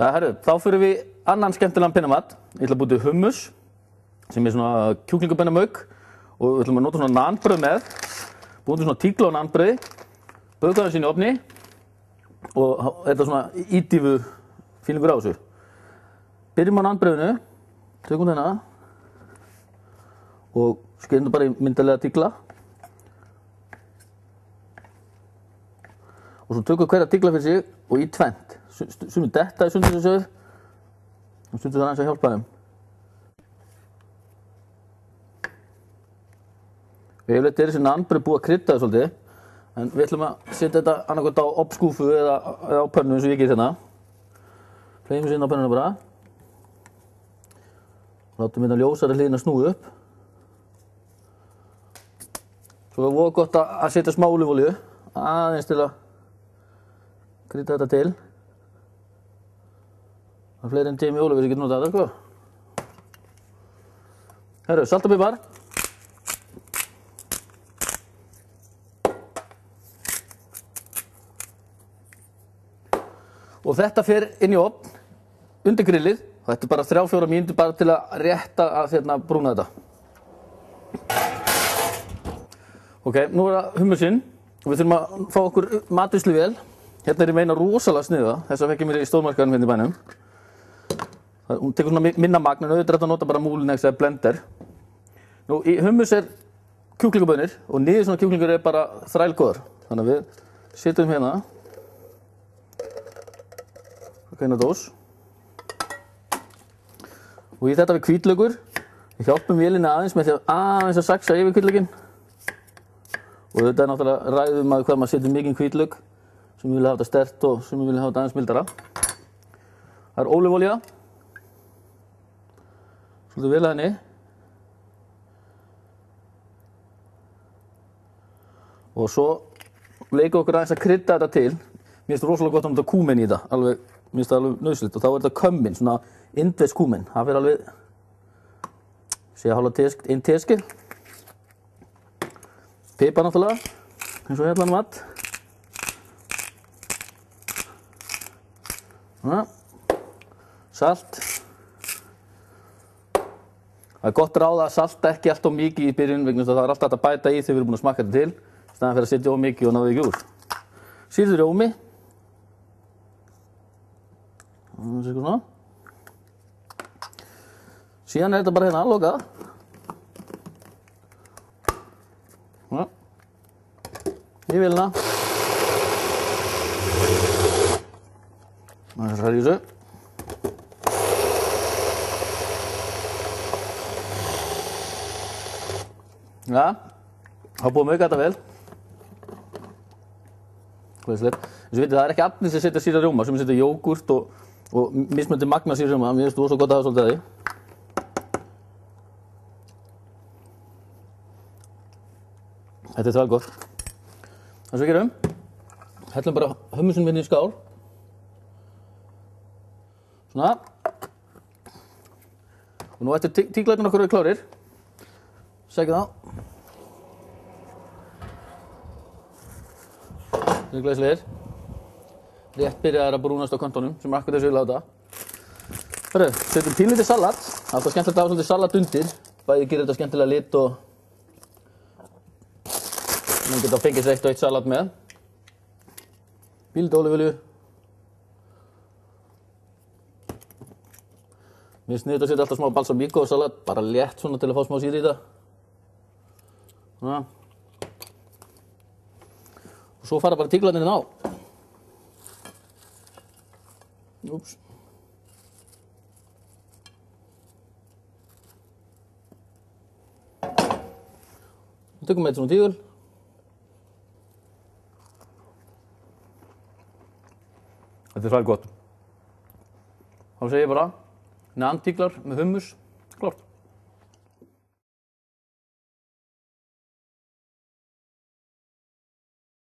Herru, þá fyrir við annan skemmtilegan pinnamat. Ég ætla að búa til hummus, sem svona kjúklingabeinamauk. Og við ætlum að nota svona nanbrauð með. Búum til svona tígla á nanbrauði. Bauka það sín í ofni. Og þetta svona ídífu fílingur á þessu. Byrjum á nanbrauðinu. Tökum þennan. Og skeiðum þetta bara í myndarlega tígla. Og svo tökum við hverja tígla fyrir sig og í tvennt. Sumir detta í sundur þessu. Og stundur það aðeins að hjálpa þeim. Yfirleitt þessi nanbrauð búið að krydda það svolítið, en við ætlum að setja þetta annarkvæmt á obskúfu eða á pönnu eins og ég gerir hérna. Fleymum sér inn á pönnuna bara. Látum hérna ljósari hliðina snúa upp. Svo er voða gott að setja smá ólífuolíu, aðeins til að krydda þetta til. Það er fleiri en Jamie Oliver sem getur notað þetta, Herru, salt og pipar. Og þetta fer inn í ofn, undir grillið. Þetta er bara 3-4 mínútur bara til að rétta að brúna þetta. Ok, nú er það hummusinn og við þurfum að fá okkur matvinnsluvél. Hérna er ég meina rosalega sniða, þess að fekk ég mér í stórmarkaðinum hérna í bænum. Hún tekur svona minna magn, en auðvitað er þetta að nota bara Moulinex eða blender. Nú, í hummus er kjúklingabönir og niður svona kjúklingur er bara þrælgóðar. Þannig að við setjum hérna. Eina dós. Og í þetta við hvítlaukur. Við hjálpum vélinni aðeins með því að saxa yfir hvítlaukinn. Og þetta er náttúrulega ræðum að hvað maður setur mikinn hvítlauk. Sem við vilja hafa þetta sterkt og sem við vilja hafa þetta aðeins mildara. Það er ólífuolía. Svolítið vel að henni. Og svo leikum okkur aðeins að krydda þetta til. Mér finnst rosalega gott að nota kúmen í þetta. Mér finnst það alveg nauðsynlegt og þá er þetta kummin, svona indversk kúmen. Það fyrir alveg, hálfa einn teski. Pipar náttúrulega, eins og hérna mat. Svona. Salt. Það er gott ráð að salta ekki allt of mikið í byrjun vegna þess að það er alltaf hægt að bæta í þegar við erum búin að smakka þetta til. Í staðinn fyrir að setja of mikið og ná því ekki úr. Sýrður rjómi. Svona. Síðan er þetta bara hérna lokað. Svona. Í vélina. Það er í þessu. Ja, þá búum við auka þetta vel. Glæsilegt. Eins og vitið, það er ekki allir sem setja sýrða rjóma, sem setja jógúrt og mismunandi magna sýrða rjóma. Mér finnst þú svo gott að hafa svolítið að því. Þetta er þvæl gott. Það sem við gerum, hellum bara hummusin minni í skál. Svona. Og nú eftir tíglarnir okkur eru klárir. Sækjum þá. Það er glæsilegir. Rétt byrjaðar að brúnast á kantónum, sem er akkur þessu við láta. Hörru, setjum pínlítið salat. Það er alltaf skemmtilegt að hafa svolítið salat undir. Bæði gerir þetta skemmtilega lit og maður geta fengið sér eitt og eitt salat með. Pínlítið ólífuolíu. Mér finnst sniðugt að setja alltaf smá balsamíko á salat, bara létt svona til að fá smá sýru í þetta. Svona. Og svo fara bara tíglarnir á. Úps. Við tökum með eitt svona tígul. Þetta er svæl gott. Þá segir ég bara, naan tíglar með hummus.